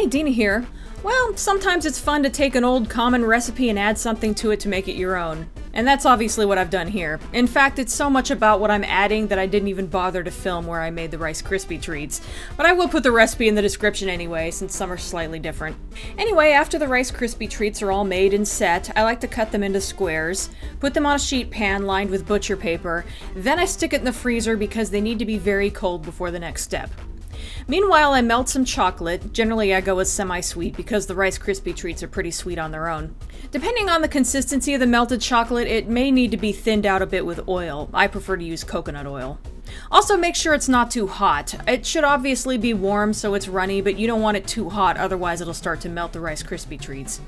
Hey, Dena here. Well, sometimes it's fun to take an old common recipe and add something to it to make it your own. And that's obviously what I've done here. In fact, it's so much about what I'm adding that I didn't even bother to film where I made the Rice Krispie treats. But I will put the recipe in the description anyway, since some are slightly different. Anyway, after the Rice Krispie treats are all made and set, I like to cut them into squares, put them on a sheet pan lined with butcher paper, then I stick it in the freezer because they need to be very cold before the next step. Meanwhile, I melt some chocolate. Generally, I go with semi-sweet because the Rice Krispie treats are pretty sweet on their own. Depending on the consistency of the melted chocolate, it may need to be thinned out a bit with oil. I prefer to use coconut oil. Also, make sure it's not too hot. It should obviously be warm so it's runny, but you don't want it too hot, otherwise it'll start to melt the Rice Krispie treats.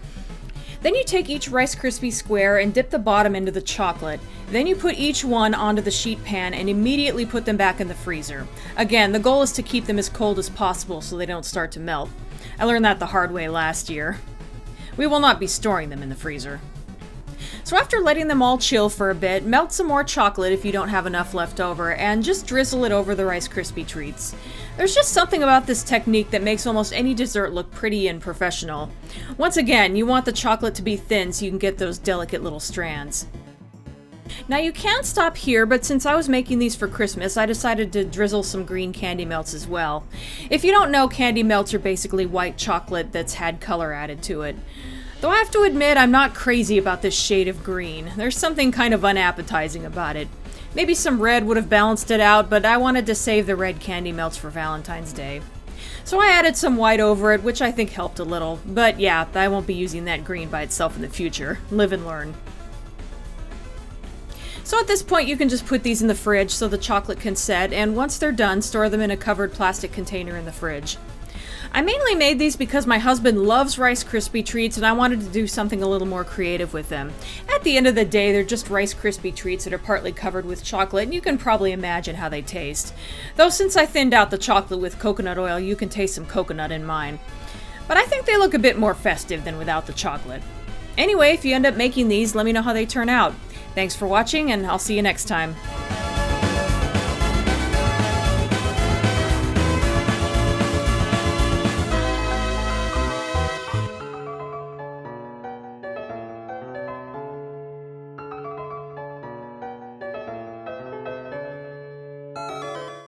Then you take each Rice Krispie square and dip the bottom into the chocolate. Then you put each one onto the sheet pan and immediately put them back in the freezer. Again, the goal is to keep them as cold as possible so they don't start to melt. I learned that the hard way last year. We will not be storing them in the freezer. So after letting them all chill for a bit, melt some more chocolate if you don't have enough left over, and just drizzle it over the Rice Krispie treats. There's just something about this technique that makes almost any dessert look pretty and professional. Once again, you want the chocolate to be thin so you can get those delicate little strands. Now you can stop here, but since I was making these for Christmas, I decided to drizzle some green candy melts as well. If you don't know, candy melts are basically white chocolate that's had color added to it. Though I have to admit, I'm not crazy about this shade of green. There's something kind of unappetizing about it. Maybe some red would have balanced it out, but I wanted to save the red candy melts for Valentine's Day. So I added some white over it, which I think helped a little. But yeah, I won't be using that green by itself in the future. Live and learn. So at this point you can just put these in the fridge so the chocolate can set, and once they're done, store them in a covered plastic container in the fridge. I mainly made these because my husband loves Rice Krispie treats and I wanted to do something a little more creative with them. At the end of the day, they're just Rice Krispie treats that are partly covered with chocolate, and you can probably imagine how they taste. Though since I thinned out the chocolate with coconut oil, you can taste some coconut in mine. But I think they look a bit more festive than without the chocolate. Anyway, if you end up making these, let me know how they turn out. Thanks for watching, and I'll see you next time.